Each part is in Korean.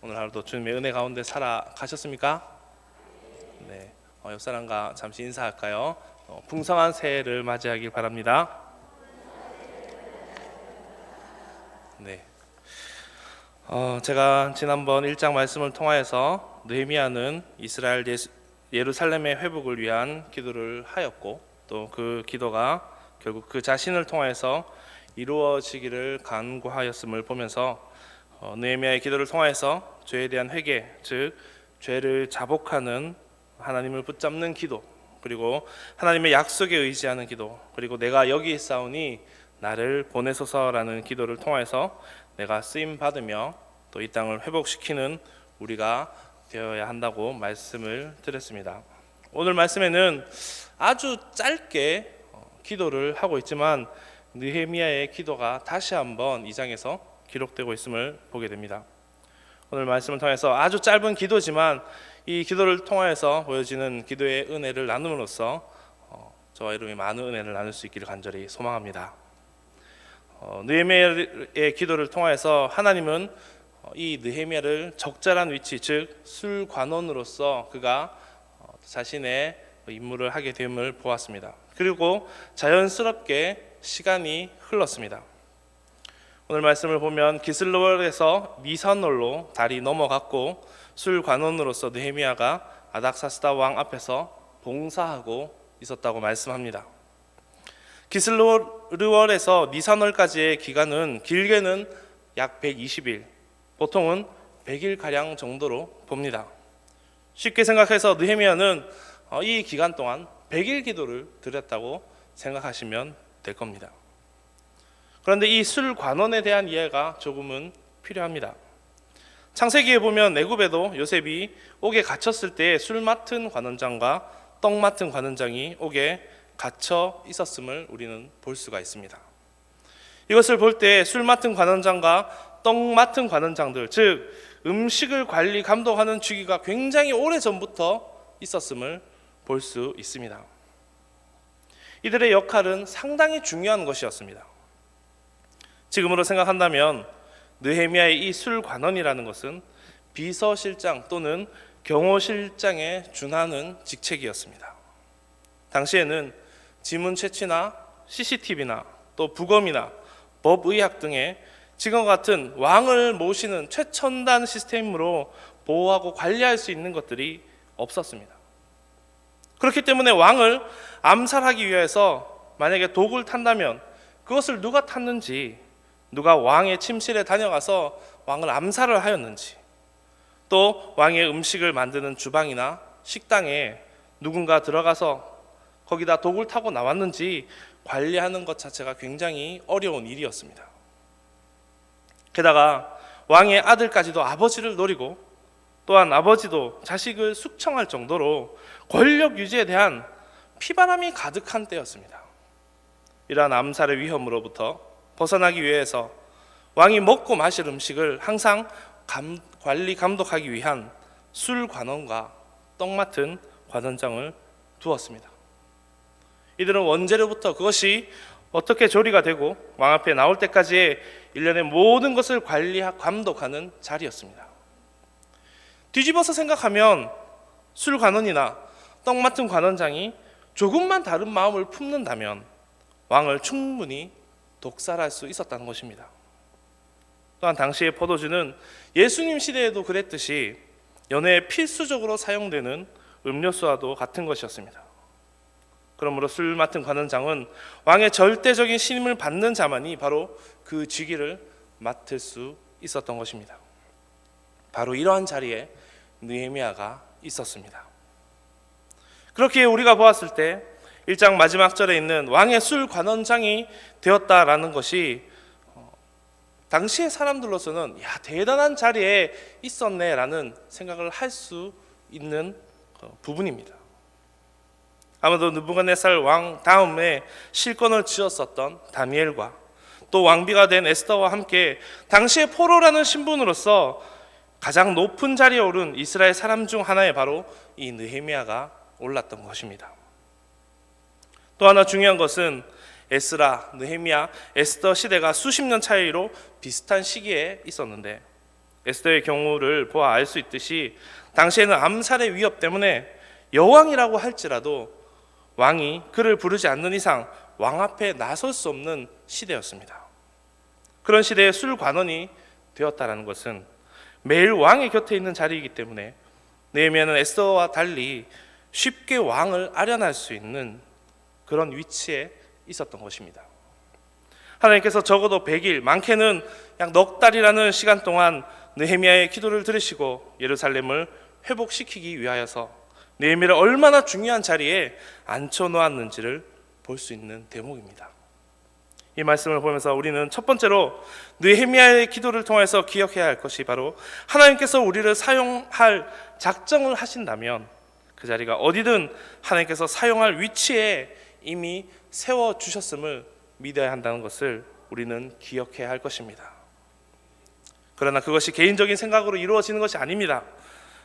오늘 하루도 주님의 은혜 가운데 살아가셨습니까? 네, 옆 사람과 잠시 인사할까요? 풍성한 새해를 맞이하길 바랍니다. 네, 제가 지난번 1장 말씀을 통하여서 느헤미야는 이스라엘 예루살렘의 회복을 위한 기도를 하였고, 또 그 기도가 결국 그 자신을 통하여서 이루어지기를 간구하였음을 보면서 느헤미야의 기도를 통하여서 죄에 대한 회개, 즉 죄를 자복하는, 하나님을 붙잡는 기도, 그리고 하나님의 약속에 의지하는 기도, 그리고 내가 여기 있사오니 나를 보내소서라는 기도를 통해서 내가 쓰임 받으며 또 이 땅을 회복시키는 우리가 되어야 한다고 말씀을 드렸습니다. 오늘 말씀에는 아주 짧게 기도를 하고 있지만 느헤미야의 기도가 다시 한번 2장에서 기록되고 있음을 보게 됩니다. 오늘 말씀을 통해서 아주 짧은 기도지만 이 기도를 통하여서 보여지는 기도의 은혜를 나눔으로써 저와 여러분이 많은 은혜를 나눌 수 있기를 간절히 소망합니다. 느헤미야의 기도를 통하여서 하나님은 이 느헤미야를 적절한 위치, 즉 술관원으로서 그가 자신의 임무를 하게 됨을 보았습니다. 그리고 자연스럽게 시간이 흘렀습니다. 오늘 말씀을 보면 기슬로월에서 니산월로 달이 넘어갔고 술관원으로서 느헤미야가 아닥사스다 왕 앞에서 봉사하고 있었다고 말씀합니다. 기슬로월에서 니산월까지의 기간은 길게는 약 120일, 보통은 100일가량 정도로 봅니다. 쉽게 생각해서 느헤미야는 이 기간 동안 100일 기도를 드렸다고 생각하시면 될 겁니다. 그런데 이 술관원에 대한 이해가 조금은 필요합니다. 창세기에 보면 애굽에도 요셉이 옥에 갇혔을 때 술 맡은 관원장과 떡 맡은 관원장이 옥에 갇혀 있었음을 우리는 볼 수가 있습니다. 이것을 볼 때 술 맡은 관원장과 떡 맡은 관원장들, 즉 음식을 관리 감독하는 주기가 굉장히 오래전부터 있었음을 볼 수 있습니다. 이들의 역할은 상당히 중요한 것이었습니다. 지금으로 생각한다면 느헤미야의 이 술관원이라는 것은 비서실장 또는 경호실장에 준하는 직책이었습니다. 당시에는 지문 채취나 CCTV나 또 부검이나 법의학 등의 지금과 같은 왕을 모시는 최첨단 시스템으로 보호하고 관리할 수 있는 것들이 없었습니다. 그렇기 때문에 왕을 암살하기 위해서 만약에 독을 탄다면 그것을 누가 탔는지, 누가 왕의 침실에 다녀가서 왕을 암살을 하였는지, 또 왕의 음식을 만드는 주방이나 식당에 누군가 들어가서 거기다 독을 타고 나왔는지 관리하는 것 자체가 굉장히 어려운 일이었습니다. 게다가 왕의 아들까지도 아버지를 노리고 또한 아버지도 자식을 숙청할 정도로 권력 유지에 대한 피바람이 가득한 때였습니다. 이러한 암살의 위험으로부터 벗어나기 위해서 왕이 먹고 마실 음식을 항상 관리 감독하기 위한 술관원과 떡 맡은 관원장을 두었습니다. 이들은 원재료부터 그것이 어떻게 조리가 되고 왕 앞에 나올 때까지의 일련의 모든 것을 감독하는 자리였습니다. 뒤집어서 생각하면 술관원이나 떡 맡은 관원장이 조금만 다른 마음을 품는다면 왕을 충분히 독살할 수 있었다는 것입니다. 또한 당시의 포도주는 예수님 시대에도 그랬듯이 연회에 필수적으로 사용되는 음료수와도 같은 것이었습니다. 그러므로 술 맡은 관원장은 왕의 절대적인 신임을 받는 자만이 바로 그 직위를 맡을 수 있었던 것입니다. 바로 이러한 자리에 느헤미야가 있었습니다. 그렇게 우리가 보았을 때 1장 마지막 절에 있는 왕의 술 관원장이 되었다라는 것이 당시의 사람들로서는 대단한 자리에 있었네라는 생각을 할 수 있는 부분입니다. 아마도 느부갓네살 왕 다음에 실권을 쥐었었던 다니엘과 또 왕비가 된 에스더와 함께 당시의 포로라는 신분으로서 가장 높은 자리에 오른 이스라엘 사람 중 하나에 바로 이 느헤미야가 올랐던 것입니다. 또 하나 중요한 것은 에스라, 느헤미야, 에스더 시대가 수십 년 차이로 비슷한 시기에 있었는데 에스더의 경우를 보아 알 수 있듯이 당시에는 암살의 위협 때문에 여왕이라고 할지라도 왕이 그를 부르지 않는 이상 왕 앞에 나설 수 없는 시대였습니다. 그런 시대에 술관원이 되었다는 것은 매일 왕의 곁에 있는 자리이기 때문에 느헤미야는 에스더와 달리 쉽게 왕을 아련할 수 있는 그런 위치에 있었던 것입니다. 하나님께서 적어도 100일, 많게는 약 넉 달이라는 시간 동안 느헤미야의 기도를 들으시고 예루살렘을 회복시키기 위하여서 느헤미야를 얼마나 중요한 자리에 앉혀놓았는지를 볼 수 있는 대목입니다. 이 말씀을 보면서 우리는 첫 번째로 느헤미야의 기도를 통해서 기억해야 할 것이 바로 하나님께서 우리를 사용할 작정을 하신다면 그 자리가 어디든 하나님께서 사용할 위치에 이미 세워주셨음을 믿어야 한다는 것을 우리는 기억해야 할 것입니다. 그러나 그것이 개인적인 생각으로 이루어지는 것이 아닙니다.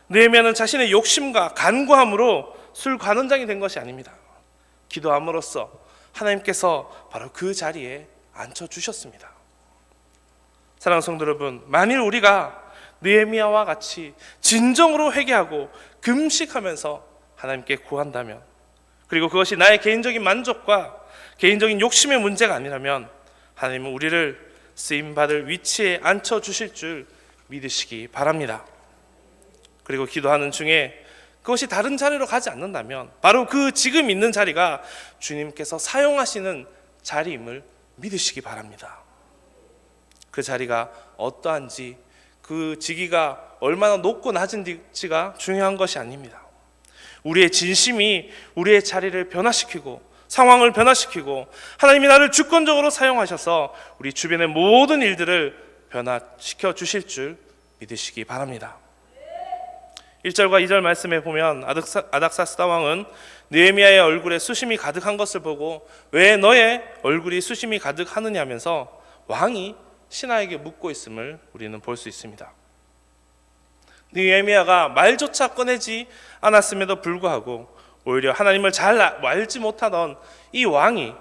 느헤미야는 자신의 욕심과 간구함으로 술관원장이 된 것이 아닙니다. 기도함으로써 하나님께서 바로 그 자리에 앉혀주셨습니다. 사랑하는 성도 여러분, 만일 우리가 느헤미야와 같이 진정으로 회개하고 금식하면서 하나님께 구한다면, 그리고 그것이 나의 개인적인 만족과 개인적인 욕심의 문제가 아니라면 하나님은 우리를 쓰임받을 위치에 앉혀주실 줄 믿으시기 바랍니다. 그리고 기도하는 중에 그것이 다른 자리로 가지 않는다면 바로 그 지금 있는 자리가 주님께서 사용하시는 자리임을 믿으시기 바랍니다. 그 자리가 어떠한지, 그 직위가 얼마나 높고 낮은지가 중요한 것이 아닙니다. 우리의 진심이 우리의 자리를 변화시키고 상황을 변화시키고 하나님이 나를 주권적으로 사용하셔서 우리 주변의 모든 일들을 변화시켜 주실 줄 믿으시기 바랍니다. 1절과 2절 말씀에 보면 아닥사스다 왕은 느헤미야의 얼굴에 수심이 가득한 것을 보고 왜 너의 얼굴이 수심이 가득하느냐 하면서 왕이 신하에게 묻고 있음을 우리는 볼 수 있습니다. 느헤미야가 말조차 꺼내지 않았음에도 불구하고 오히려 하나님을 잘 알지 못하던 이 왕이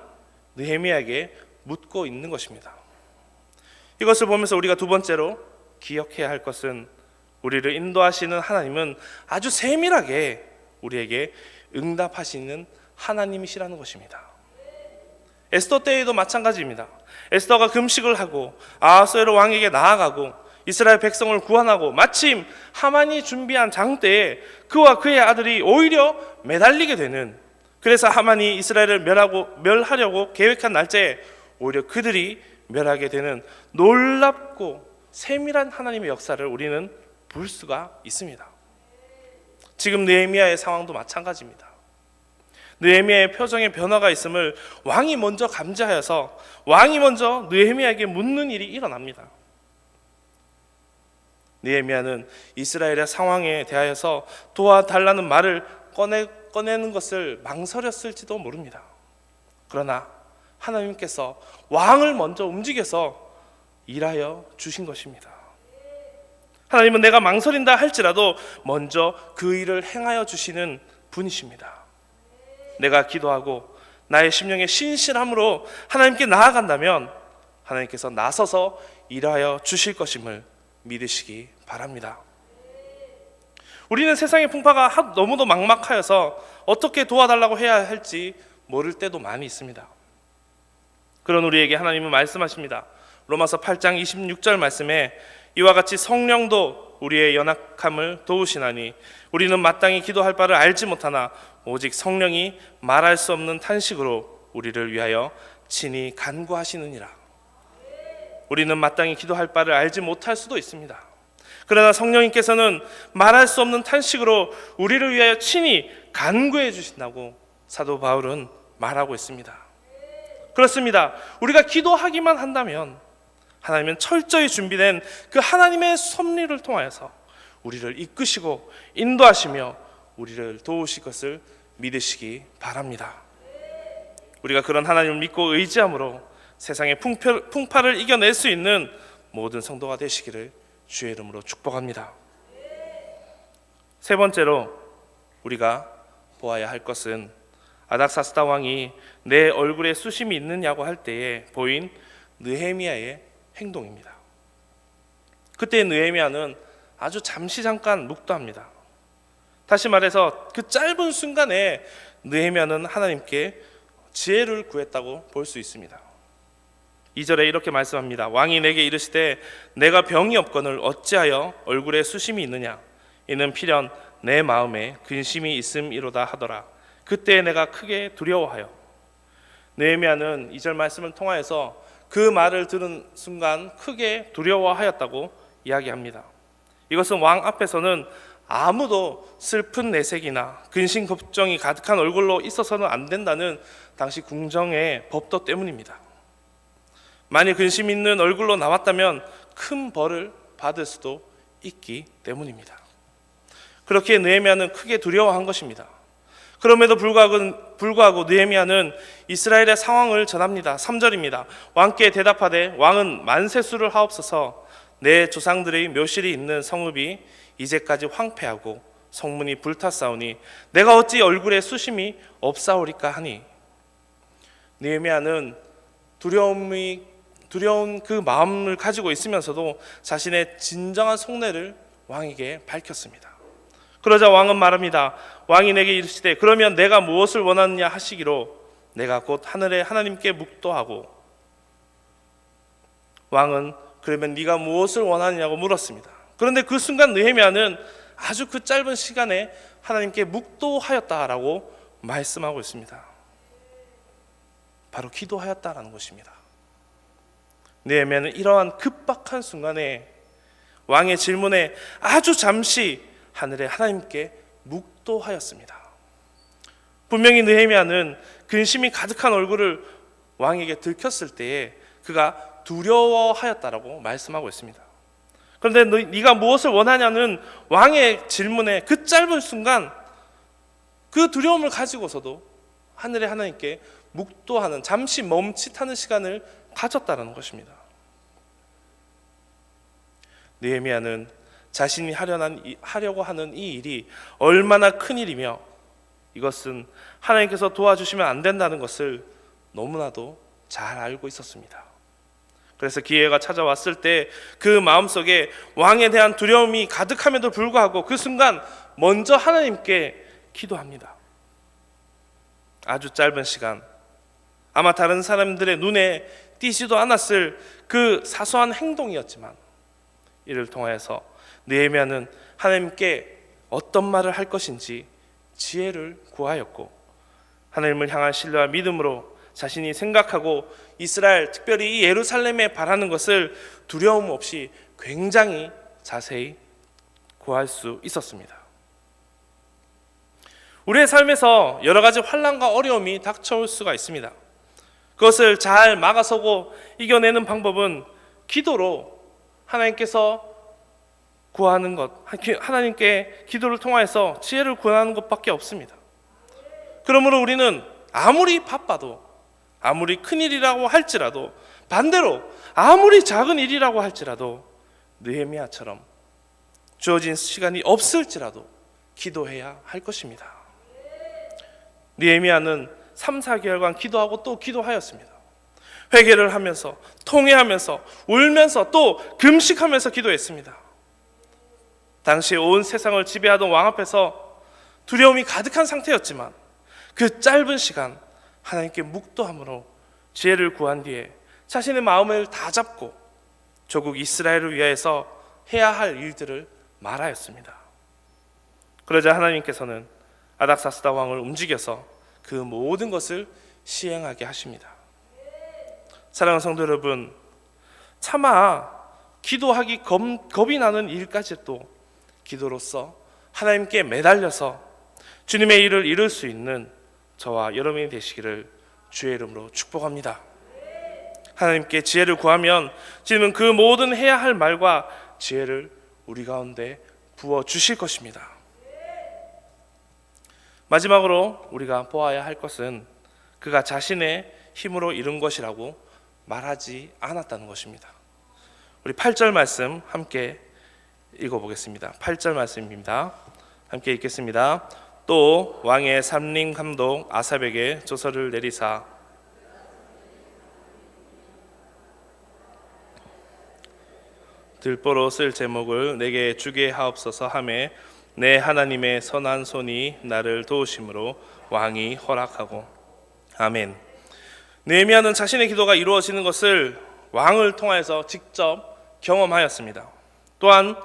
느헤미야에게 묻고 있는 것입니다. 이것을 보면서 우리가 두 번째로 기억해야 할 것은 우리를 인도하시는 하나님은 아주 세밀하게 우리에게 응답하시는 하나님이시라는 것입니다. 에스더 때에도 마찬가지입니다. 에스더가 금식을 하고 아하수에로 왕에게 나아가고 이스라엘 백성을 구원하고 마침 하만이 준비한 장때에 그와 그의 아들이 오히려 매달리게 되는, 그래서 하만이 이스라엘을 멸하려고 계획한 날짜에 오히려 그들이 멸하게 되는 놀랍고 세밀한 하나님의 역사를 우리는 볼 수가 있습니다. 지금 느헤미야의 상황도 마찬가지입니다. 느헤미야의 표정에 변화가 있음을 왕이 먼저 감지하여서 왕이 먼저 느헤미야에게 묻는 일이 일어납니다. 느헤미야는 이스라엘의 상황에 대하여서 도와달라는 말을 꺼내는 것을 망설였을지도 모릅니다. 그러나 하나님께서 왕을 먼저 움직여서 일하여 주신 것입니다. 하나님은 내가 망설인다 할지라도 먼저 그 일을 행하여 주시는 분이십니다. 내가 기도하고 나의 심령의 신실함으로 하나님께 나아간다면 하나님께서 나서서 일하여 주실 것임을 믿으시기 바랍니다. 우리는 세상의 풍파가 너무도 막막하여서 어떻게 도와달라고 해야 할지 모를 때도 많이 있습니다. 그런 우리에게 하나님은 말씀하십니다. 로마서 8장 26절 말씀에 이와 같이 성령도 우리의 연약함을 도우시나니 우리는 마땅히 기도할 바를 알지 못하나 오직 성령이 말할 수 없는 탄식으로 우리를 위하여 친히 간구하시느니라. 우리는 마땅히 기도할 바를 알지 못할 수도 있습니다. 그러나 성령님께서는 말할 수 없는 탄식으로 우리를 위하여 친히 간구해 주신다고 사도 바울은 말하고 있습니다. 그렇습니다. 우리가 기도하기만 한다면 하나님은 철저히 준비된 그 하나님의 섭리를 통하여서 우리를 이끄시고 인도하시며 우리를 도우실 것을 믿으시기 바랍니다. 우리가 그런 하나님을 믿고 의지함으로 세상의 풍파를 이겨낼 수 있는 모든 성도가 되시기를 주의 이름으로 축복합니다. 세 번째로 우리가 보아야 할 것은 아닥사스다 왕이 내 얼굴에 수심이 있느냐고 할 때에 보인 느헤미야의 행동입니다. 그때 느헤미야는 아주 잠시 잠깐 묵도합니다. 다시 말해서 그 짧은 순간에 느헤미야는 하나님께 지혜를 구했다고 볼 수 있습니다. 2절에 이렇게 말씀합니다. 왕이 내게 이르시되 내가 병이 없거늘 어찌하여 얼굴에 수심이 있느냐? 이는 필연 내 마음에 근심이 있음이로다 하더라. 그때 내가 크게 두려워하여. 느헤미야는 2절 말씀을 통하여서 그 말을 들은 순간 크게 두려워하였다고 이야기합니다. 이것은 왕 앞에서는 아무도 슬픈 내색이나 근심 걱정이 가득한 얼굴로 있어서는 안 된다는 당시 궁정의 법도 때문입니다. 만일 근심 있는 얼굴로 나왔다면 큰 벌을 받을 수도 있기 때문입니다. 그렇게 느헤미야는 크게 두려워한 것입니다. 그럼에도 불구하고 느헤미야는 이스라엘의 상황을 전합니다. 3절입니다. 왕께 대답하되 왕은 만세수를 하옵소서. 내 조상들의 묘실이 있는 성읍이 이제까지 황폐하고 성문이 불탔사오니 내가 어찌 얼굴에 수심이 없사오리까 하니. 느헤미야는 두려운 그 마음을 가지고 있으면서도 자신의 진정한 속내를 왕에게 밝혔습니다. 그러자 왕은 말합니다. 왕이 내게 이르시되 그러면 내가 무엇을 원하느냐 하시기로 내가 곧 하늘의 하나님께 묵도하고. 왕은 그러면 네가 무엇을 원하느냐고 물었습니다. 그런데 그 순간 느헤미야는 아주 그 짧은 시간에 하나님께 묵도하였다라고 말씀하고 있습니다. 바로 기도하였다라는 것입니다. 느헤미야는 이러한 급박한 순간에 왕의 질문에 아주 잠시 하늘의 하나님께 묵도하였습니다. 분명히 느헤미야는 근심이 가득한 얼굴을 왕에게 들켰을 때에 그가 두려워하였다라고 말씀하고 있습니다. 그런데 네가 무엇을 원하냐는 왕의 질문에 그 짧은 순간 그 두려움을 가지고서도 하늘의 하나님께 묵도하는, 잠시 멈칫하는 시간을 가졌다는 것입니다. 느헤미야는 자신이 하려고 하는 이 일이 얼마나 큰 일이며 이것은 하나님께서 도와주시면 안 된다는 것을 너무나도 잘 알고 있었습니다. 그래서 기회가 찾아왔을 때 그 마음속에 왕에 대한 두려움이 가득함에도 불구하고 그 순간 먼저 하나님께 기도합니다. 아주 짧은 시간, 아마 다른 사람들의 눈에 띄지도 않았을 그 사소한 행동이었지만 이를 통하여서 느헤미야는 하나님께 어떤 말을 할 것인지 지혜를 구하였고 하나님을 향한 신뢰와 믿음으로 자신이 생각하고 이스라엘, 특별히 이 예루살렘에 바라는 것을 두려움 없이 굉장히 자세히 구할 수 있었습니다. 우리의 삶에서 여러 가지 환난과 어려움이 닥쳐올 수가 있습니다. 그것을 잘 막아서고 이겨내는 방법은 기도로 하나님께서 구하는 것, 하나님께 기도를 통해서 지혜를 구하는 것밖에 없습니다. 그러므로 우리는 아무리 바빠도, 아무리 큰 일이라고 할지라도, 반대로 아무리 작은 일이라고 할지라도 느헤미야처럼 주어진 시간이 없을지라도 기도해야 할 것입니다. 느헤미야는 3, 4개월간 기도하고 또 기도하였습니다. 회개를 하면서, 통회하면서, 울면서, 또 금식하면서 기도했습니다. 당시 온 세상을 지배하던 왕 앞에서 두려움이 가득한 상태였지만 그 짧은 시간 하나님께 묵도함으로 지혜를 구한 뒤에 자신의 마음을 다 잡고 조국 이스라엘을 위하여서 해야 할 일들을 말하였습니다. 그러자 하나님께서는 아닥사스다 왕을 움직여서 그 모든 것을 시행하게 하십니다. 사랑하는 성도 여러분, 차마 기도하기 겁이 나는 일까지도 기도로서 하나님께 매달려서 주님의 일을 이룰 수 있는 저와 여러분이 되시기를 주의 이름으로 축복합니다. 하나님께 지혜를 구하면 주님은 그 모든 해야 할 말과 지혜를 우리 가운데 부어 주실 것입니다. 마지막으로 우리가 보아야 할 것은 그가 자신의 힘으로 이룬 것이라고 말하지 않았다는 것입니다. 우리 8절 말씀 함께 읽어보겠습니다. 8절 말씀입니다. 함께 읽겠습니다. 또 왕의 삼림 감독 아삽에게 조서를 내리사 들보로 쓸 제목을 내게 주게 하옵소서 하매 내 하나님의 선한 손이 나를 도우심으로 왕이 허락하고. 아멘. 느헤미야는 자신의 기도가 이루어지는 것을 왕을 통해서 직접 경험하였습니다. 또한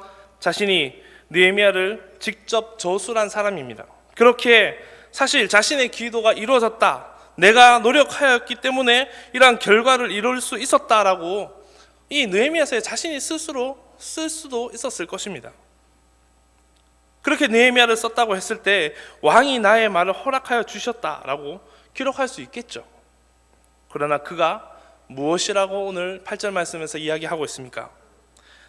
자신이 느헤미야를 직접 저술한 사람입니다. 그렇게 사실 자신의 기도가 이루어졌다, 내가 노력하였기 때문에 이러한 결과를 이룰 수 있었다라고 이 느헤미야서에 자신이 스스로 쓸 수도 있었을 것입니다. 그렇게 느헤미야를 썼다고 했을 때 왕이 나의 말을 허락하여 주셨다라고 기록할 수 있겠죠. 그러나 그가 무엇이라고 오늘 8절 말씀에서 이야기하고 있습니까?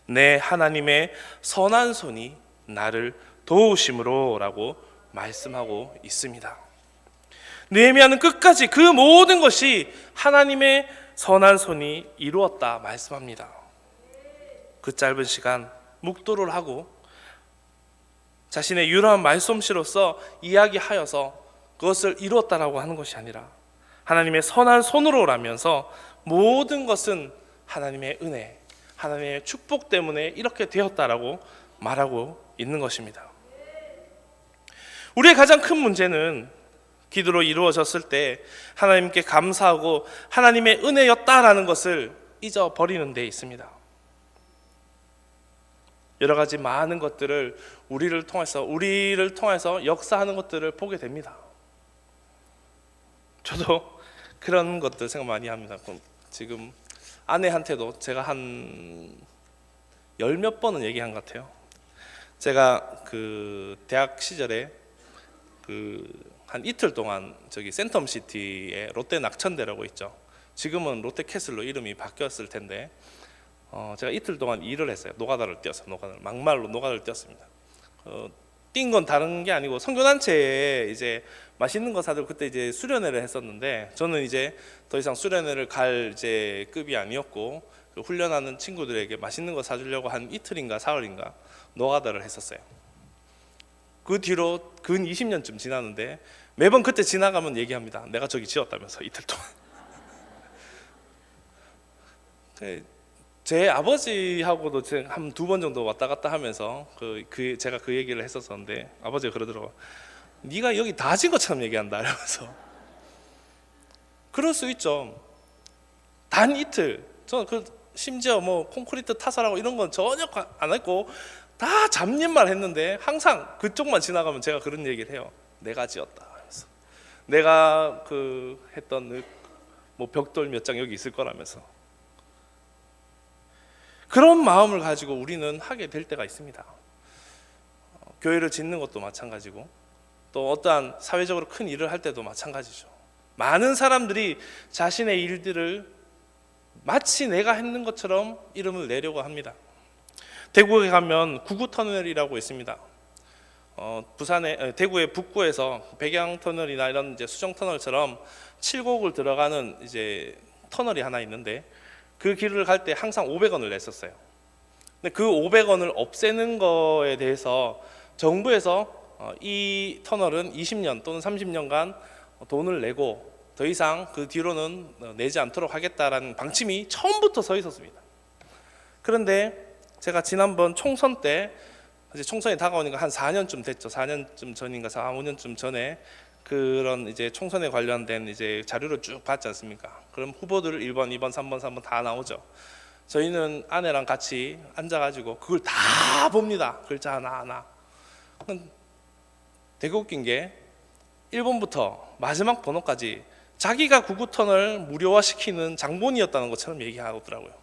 내 하나님의 선한 손이 나를 도우심으로 라고 말씀하고 있습니다. 느헤미야는 끝까지 그 모든 것이 하나님의 선한 손이 이루었다 말씀합니다. 그 짧은 시간 묵도를 하고 자신의 유려한 말솜씨로서 이야기하여서 그것을 이루었다라고 하는 것이 아니라 하나님의 선한 손으로라면서 모든 것은 하나님의 은혜, 하나님의 축복 때문에 이렇게 되었다라고 말하고 있는 것입니다. 우리의 가장 큰 문제는 기도로 이루어졌을 때 하나님께 감사하고 하나님의 은혜였다라는 것을 잊어버리는 데 있습니다. 여러 가지 많은 것들을 우리를 통해서 역사하는 것들을 보게 됩니다. 저도 그런 것들 생각 많이 합니다. 지금 아내한테도 제가 한 열 몇 번은 얘기한 것 같아요. 제가 그 대학 시절에 한 이틀 동안 저기 센텀시티에 롯데 낙천대라고 있죠. 지금은 롯데캐슬로 이름이 바뀌었을 텐데 제가 이틀 동안 일을 했어요. 노가다를 뛰었어요. 막말로 노가다를 뛰었습니다. 뛴 건 다른 게 아니고 선교단체에 이제 맛있는 거 사들고 그때 이제 수련회를 했었는데 저는 이제 더 이상 수련회를 갈 이제 급이 아니었고 그 훈련하는 친구들에게 맛있는 거 사주려고 한 이틀인가 사흘인가 노가다를 했었어요. 그 뒤로 근 20년쯤 지났는데 매번 그때 지나가면 얘기합니다. 내가 저기 지었다면서 이틀 동안. 제 아버지하고도 한 두 번 정도 왔다 갔다 하면서 제가 그 얘기를 했었었는데 아버지가 그러더라고요. 네가 여기 다 진 것처럼 얘기한다 이러면서. 그럴 수 있죠. 단 이틀. 저는 심지어 뭐 콘크리트 타설하고 이런 건 전혀 안 했고 다 잡일만 했는데 항상 그쪽만 지나가면 제가 그런 얘기를 해요. 내가 지었다 하면서. 내가 했던 뭐 벽돌 몇 장 여기 있을 거라면서. 그런 마음을 가지고 우리는 하게 될 때가 있습니다. 교회를 짓는 것도 마찬가지고 또 어떠한 사회적으로 큰 일을 할 때도 마찬가지죠. 많은 사람들이 자신의 일들을 마치 내가 했는 것처럼 이름을 내려고 합니다. 대구에 가면 구구터널이라고 있습니다. 대구의 북구에서 백양터널이나 이런 이제 수정터널처럼 7곡을 들어가는 이제 터널이 하나 있는데 그 길을 갈 때 항상 500원을 냈었어요. 근데 그 500원을 없애는 거에 대해서 정부에서 이 터널은 20년 또는 30년간 돈을 내고 더 이상 그 뒤로는 내지 않도록 하겠다라는 방침이 처음부터 서 있었습니다. 그런데 제가 지난번 총선 때 이제 총선이 다가오니까 한 4년쯤 됐죠. 4년쯤 전인가 4, 5년쯤 전에 그런 이제 총선에 관련된 이제 자료를 쭉 봤지 않습니까? 그럼 후보들 1번, 2번, 3번, 4번 다 나오죠. 저희는 아내랑 같이 앉아가지고 그걸 다 봅니다. 글자 하나하나. 되게 웃긴 게 1번부터 마지막 번호까지 자기가 구구터널 무료화시키는 장본이었다는 것처럼 얘기하더라고요.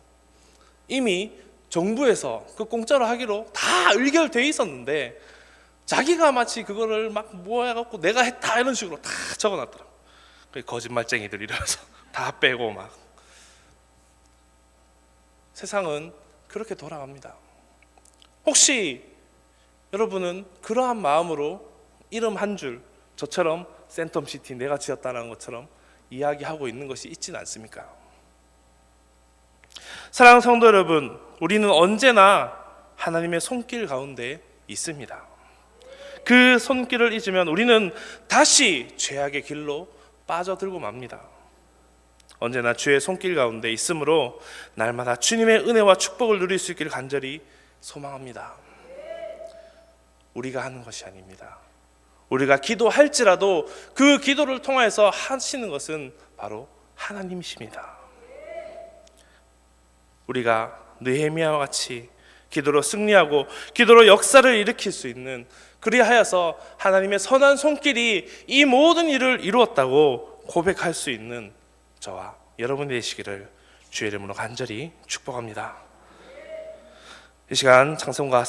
이미 정부에서 그 공짜로 하기로 다 의결돼 있었는데 자기가 마치 그거를 막 모아갖고 내가 했다 이런 식으로 다 적어놨더라고요. 거짓말쟁이들 이러면서 다 빼고 막. 세상은 그렇게 돌아갑니다. 혹시 여러분은 그러한 마음으로 이름 한 줄 저처럼 센텀시티 내가 지었다는 것처럼 이야기하고 있는 것이 있지는 않습니까? 사랑하는 성도 여러분, 우리는 언제나 하나님의 손길 가운데 있습니다. 그 손길을 잊으면 우리는 다시 죄악의 길로 빠져들고 맙니다. 언제나 주의 손길 가운데 있으므로 날마다 주님의 은혜와 축복을 누릴 수 있기를 간절히 소망합니다. 우리가 하는 것이 아닙니다. 우리가 기도할지라도 그 기도를 통해서 하시는 것은 바로 하나님이십니다. 우리가 느헤미야와 같이 기도로 승리하고 기도로 역사를 일으킬 수 있는, 그리하여서 하나님의 선한 손길이 이 모든 일을 이루었다고 고백할 수 있는 저와 여러분이 되시기를 주의 이름으로 간절히 축복합니다. 이 시간 찬송가